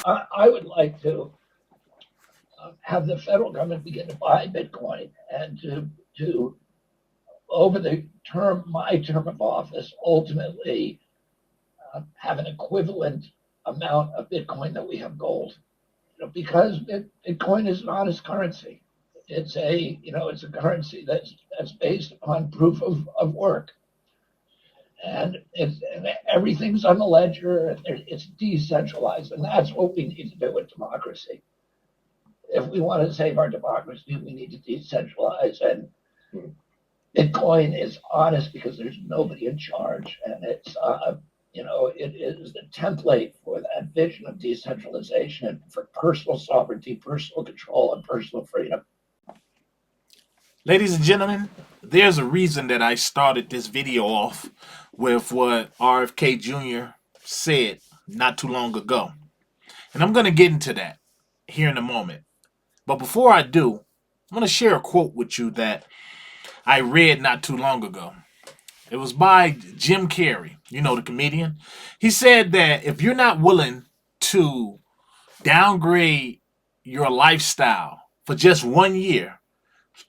I would like to have the federal government begin to buy Bitcoin and to over the term, my term of office, ultimately have an equivalent amount of Bitcoin that we have gold. Because Bitcoin is an honest currency. It's a currency that's based upon proof of work, and everything's on the ledger, and it's decentralized, and that's what we need to do with democracy. If we want to save our democracy, we need to decentralize, and Bitcoin is honest because there's nobody in charge, and it is the template for that vision of decentralization and for personal sovereignty, personal control, and personal freedom. Ladies and gentlemen, there's a reason that I started this video off with what RFK Jr. said not too long ago. And I'm going to get into that here in a moment. But before I do, I'm going to share a quote with you that I read not too long ago. It was by Jim Carrey, the comedian. He said that if you're not willing to downgrade your lifestyle for just 1 year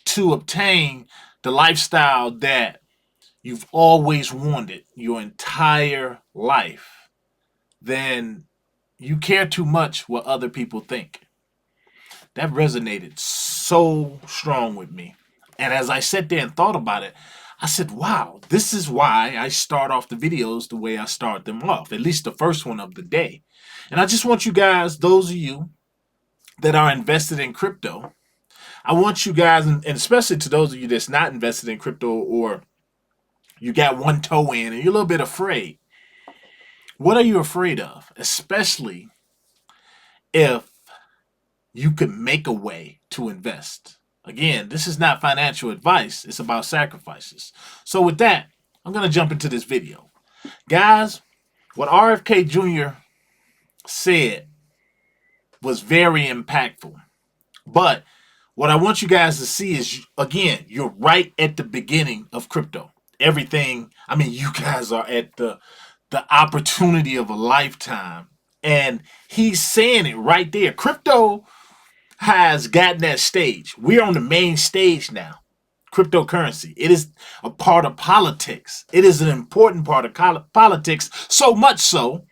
to obtain the lifestyle that you've always wanted your entire life, then you care too much what other people think. That resonated so strong with me. And as I sat there and thought about it, I said, wow, this is why I start off the videos the way I start them off, at least the first one of the day. And I just want you guys, those of you that are invested in crypto, I want you guys, and especially to those of you that's not invested in crypto or you got one toe in and you're a little bit afraid. What are you afraid of? Especially if you could make a way to invest. Again, this is not financial advice, it's about sacrifices. So, with that, I'm going to jump into this video. Guys, what RFK Jr. said was very impactful. But what I want you guys to see is, again, you're right at the beginning of crypto. Everything, you guys are at the opportunity of a lifetime. And he's saying it right there. Crypto has gotten that stage. We're on the main stage now. Cryptocurrency. It is a part of politics. It is an important part of politics, so much so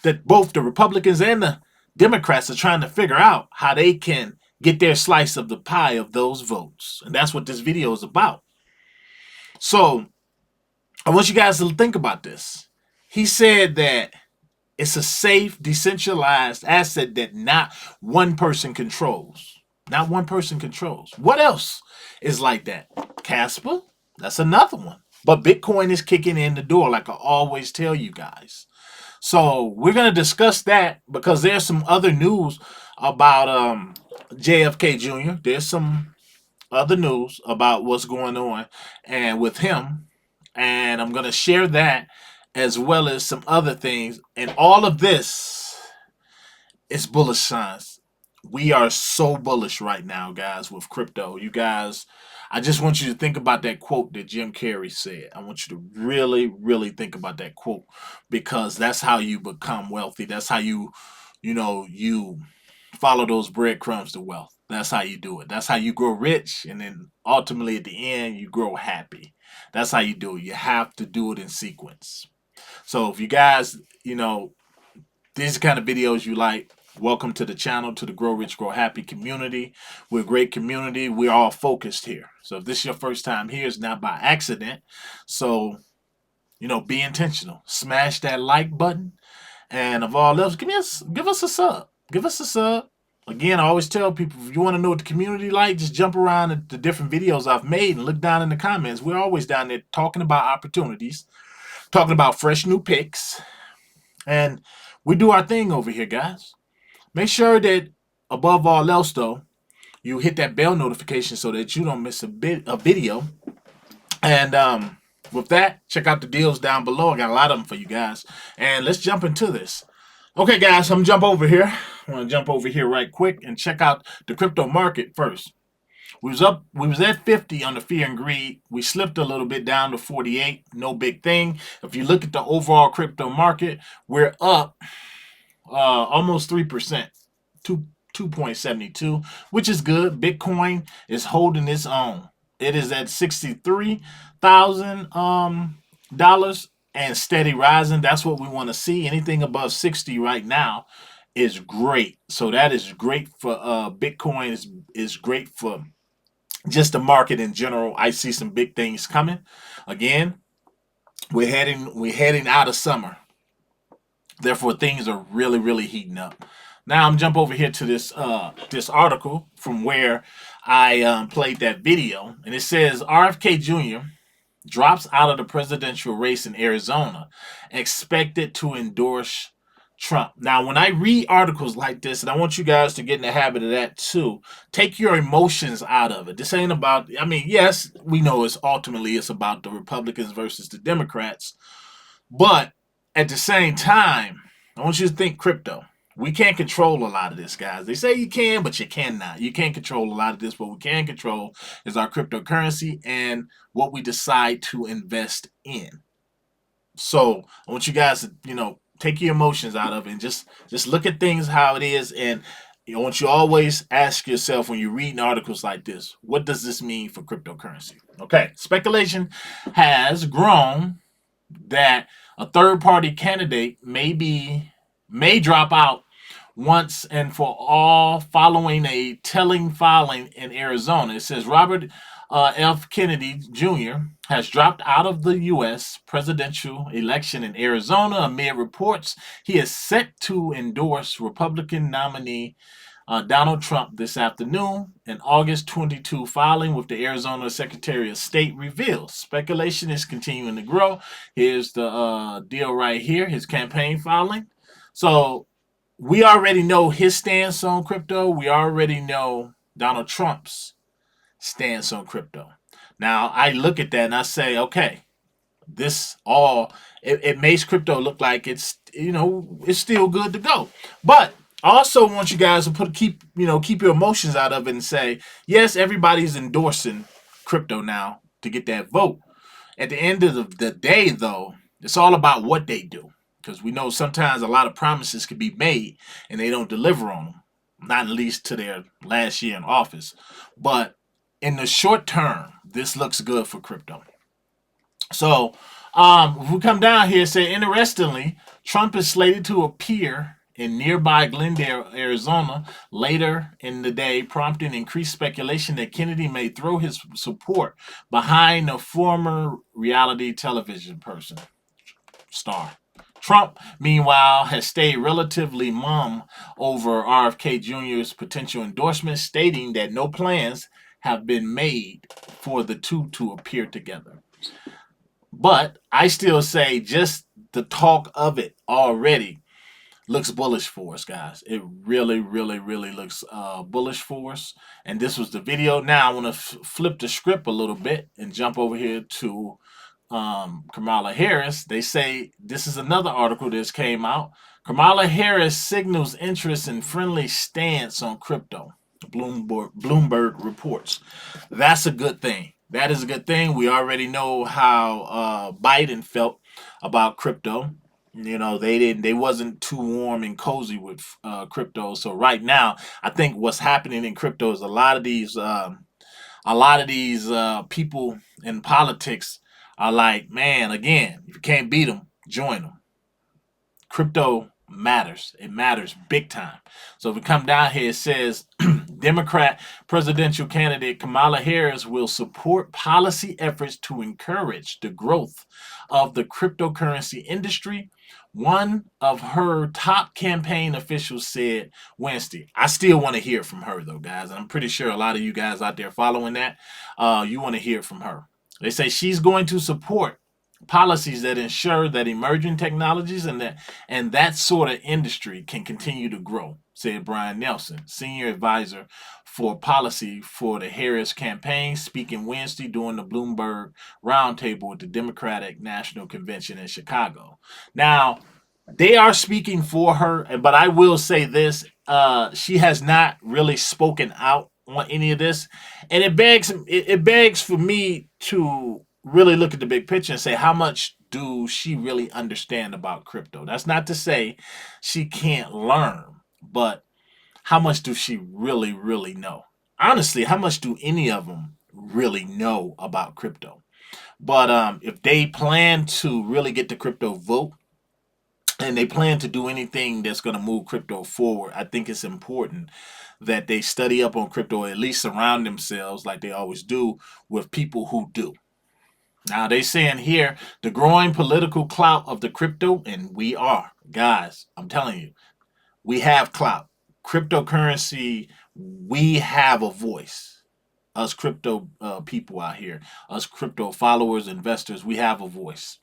that both the Republicans and the Democrats are trying to figure out how they can get their slice of the pie of those votes. And that's what this video is about. So I want you guys to think about this. He said that it's a safe, decentralized asset that not one person controls. Not one person controls. What else is like that? Casper? That's another one. But Bitcoin is kicking in the door, like I always tell you guys. So we're going to discuss that because there's some other news about JFK Jr. There's some other news about what's going on and with him. And I'm going to share that as well as some other things. And all of this is bullish signs. We are so bullish right now, guys, with crypto. You guys, I just want you to think about that quote that Jim Carrey said. I want you to really, really think about that quote because that's how you become wealthy. That's how you follow those breadcrumbs to wealth. That's how you do it. That's how you grow rich. And then ultimately at the end, you grow happy. That's how you do it. You have to do it in sequence. So if you guys, these kind of videos you like, welcome to the channel, to the Grow Rich, Grow Happy community. We're a great community. We're all focused here. So if this is your first time here, it's not by accident. So, be intentional. Smash that like button. And of all else, give us a sub. Give us a sub. Again, I always tell people, if you want to know what the community like, just jump around at the different videos I've made and look down in the comments. We're always down there talking about opportunities, talking about fresh new picks, and we do our thing over here, guys. Make sure that above all else, though, you hit that bell notification so that you don't miss a video. And with that, check out the deals down below. I got a lot of them for you guys. And let's jump into this. Okay, guys, I'm gonna jump over here. I want to jump over here right quick and check out the crypto market first. We was at 50 on the fear and greed. We slipped a little bit down to 48. No big thing. If you look at the overall crypto market, we're up almost 3%, 2.72, which is good. Bitcoin is holding its own. It is at $63,000 and steady rising. That's what we want to see. Anything above 60 right now is great. So that is great for Bitcoin. Is great for just the market in general. I see some big things coming. Again, we're heading out of summer. Therefore, things are really heating up. Now I'm jump over here to this article from where I played that video, and it says RFK Jr. drops out of the presidential race in Arizona, expected to endorse Trump. Now, when I read articles like this, and I want you guys to get in the habit of that too, take your emotions out of it. This ain't about, I mean, yes, we know it's about the Republicans versus the Democrats, but at the same time, I want you to think crypto. We can't control a lot of this, guys. They say you can, but you cannot. You can't control a lot of this. What we can control is our cryptocurrency and what we decide to invest in. So I want you guys to, take your emotions out of it and just look at things how it is. And I want you to always ask yourself when you're reading articles like this, what does this mean for cryptocurrency? Okay, speculation has grown that a third party candidate may drop out once and for all following a telling filing in Arizona. It says Robert F. Kennedy Jr. has dropped out of the U.S. presidential election in Arizona amid reports he is set to endorse Republican nominee Donald Trump this afternoon. An August 22 filing with the Arizona Secretary of State reveals. Speculation is continuing to grow. Here's the deal right here, his campaign filing. So we already know his stance on crypto. We already know Donald Trump's stance on crypto. Now, I look at that and I say, okay, this all it makes crypto look like it's still good to go. But I also want you guys to keep your emotions out of it and say, yes, everybody's endorsing crypto now to get that vote. At the end of the day, though, it's all about what they do. Because we know sometimes a lot of promises can be made and they don't deliver on them. Not at least to their last year in office. But in the short term, this looks good for crypto. So, if we come down here, say interestingly, Trump is slated to appear in nearby Glendale, Arizona, later in the day, prompting increased speculation that Kennedy may throw his support behind the former reality television person star. Trump, meanwhile, has stayed relatively mum over RFK Jr.'s potential endorsement, stating that no plans have been made for the two to appear together. But I still say just the talk of it already looks bullish for us, guys. It really looks bullish for us. And this was the video. Now I want to flip the script a little bit and jump over here to Kamala Harris. They say this is another article that came out. Kamala Harris signals interest in friendly stance on crypto. Bloomberg reports. That's a good thing. That is a good thing. We already know how Biden felt about crypto. They wasn't too warm and cozy with crypto. So right now, I think what's happening in crypto is a lot of these people in politics are like, man, again, if you can't beat them, join them. Crypto matters. It matters big time. So if we come down here, it says Democrat presidential candidate Kamala Harris will support policy efforts to encourage the growth of the cryptocurrency industry. One of her top campaign officials said Wednesday. I still want to hear from her, though, guys. And I'm pretty sure a lot of you guys out there following that, you want to hear from her. They say she's going to support policies that ensure that emerging technologies and that sort of industry can continue to grow, said Brian Nelson, senior advisor for policy for the Harris campaign, speaking Wednesday during the Bloomberg roundtable at the Democratic National Convention in Chicago. Now, they are speaking for her, but I will say this, she has not really spoken out on any of this, and it begs for me to really look at the big picture and say, how much do she really understand about crypto? That's not to say she can't learn, but how much do she really, really know? Honestly, how much do any of them really know about crypto? But if they plan to really get the crypto vote and they plan to do anything that's going to move crypto forward, I think it's important that they study up on crypto, or at least surround themselves, like they always do, with people who do. Now they saying here the growing political clout of the crypto, and we are guys. I'm telling you, we have clout. Cryptocurrency, we have a voice. Us crypto people out here, us crypto followers, investors, we have a voice.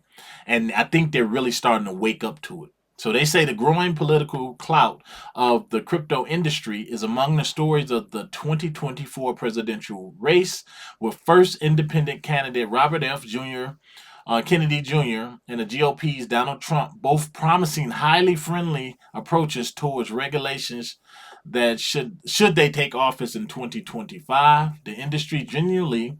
And I think they're really starting to wake up to it. So they say the growing political clout of the crypto industry is among the stories of the 2024 presidential race, with first independent candidate Robert F. Kennedy Jr. and the GOP's Donald Trump both promising highly friendly approaches towards regulations that should they take office in 2025. The industry genuinely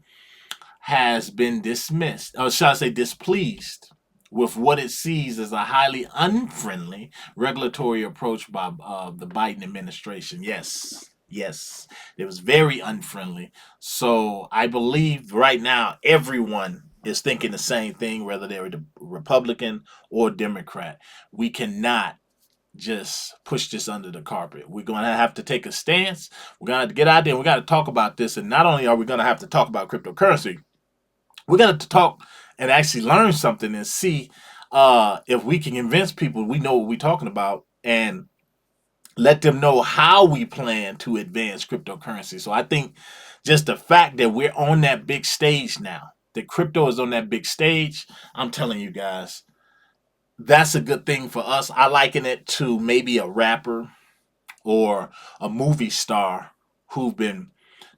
has been dismissed, or shall I say displeased, with what it sees as a highly unfriendly regulatory approach by the Biden administration. Yes, yes, it was very unfriendly. So I believe right now everyone is thinking the same thing, whether they're a Republican or Democrat. We cannot just push this under the carpet. We're going to have to take a stance. We're going to have to get out there and we got to talk about this. And not only are we going to have to talk about cryptocurrency, we got to talk and actually learn something and see if we can convince people we know what we're talking about and let them know how we plan to advance cryptocurrency. So I think just the fact that we're on that big stage now, that crypto is on that big stage, I'm telling you guys, that's a good thing for us. I liken it to maybe a rapper or a movie star who've been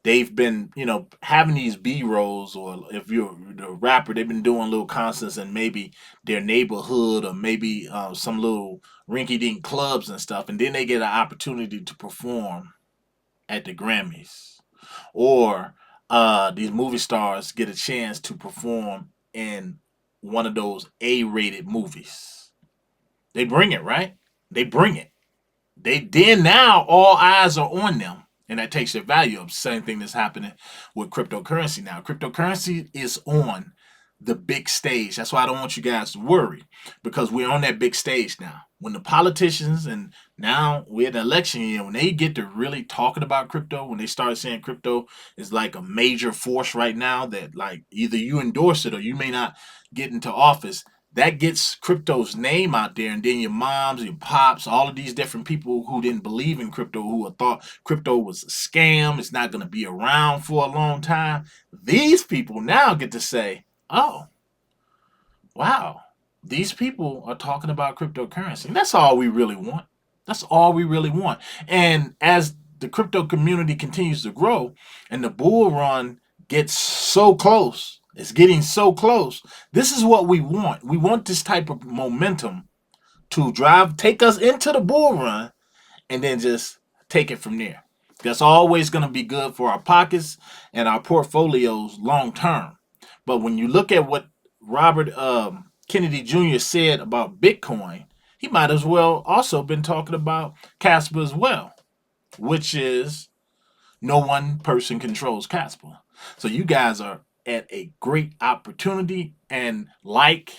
they've been having these B rolls, or if you're a rapper, they've been doing little concerts in maybe their neighborhood or maybe some little rinky dink clubs and stuff, and then they get an opportunity to perform at the Grammys, or these movie stars get a chance to perform in one of those A-rated movies. They bring it, right? They bring it. They then now all eyes are on them, and that takes their value up. Same thing that's happening with cryptocurrency now. Cryptocurrency is on the big stage. That's why I don't want you guys to worry, because we're on that big stage now. When the politicians, and now we're in the election year, when they get to really talking about crypto, when they start saying crypto is like a major force right now, that like either you endorse it or you may not get into office, that gets crypto's name out there, and then your moms, your pops, all of these different people who didn't believe in crypto, who thought crypto was a scam, it's not going to be around for a long time, these people now get to say, oh, wow, these people are talking about cryptocurrency. And that's all we really want. That's all we really want. And as the crypto community continues to grow and the bull run gets so close, it's getting so close. This is what we want. We want this type of momentum to take us into the bull run and then just take it from there. That's always going to be good for our pockets and our portfolios long term. But when you look at what Robert Kennedy Jr. said about Bitcoin, he might as well also been talking about Casper as well, which is no one person controls Casper. So you guys are at a great opportunity, and like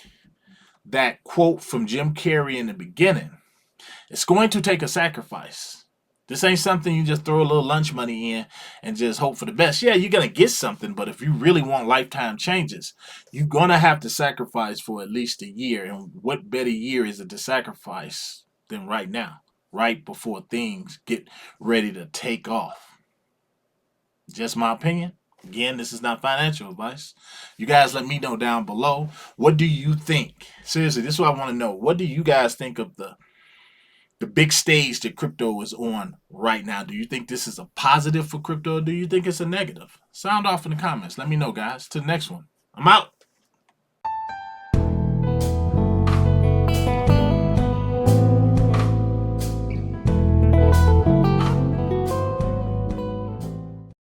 that quote from Jim Carrey in the beginning, it's going to take a sacrifice. This ain't something you just throw a little lunch money in and just hope for the best. Yeah, you're going to get something, but if you really want lifetime changes, you're going to have to sacrifice for at least a year. And what better year is it to sacrifice than right now, right before things get ready to take off? Just my opinion. Again, this is not financial advice. You guys let me know down below. What do you think? Seriously, this is what I want to know. What do you guys think of the big stage that crypto is on right now? Do you think this is a positive for crypto, or do you think it's a negative? Sound off in the comments. Let me know, guys. To the next one. I'm out.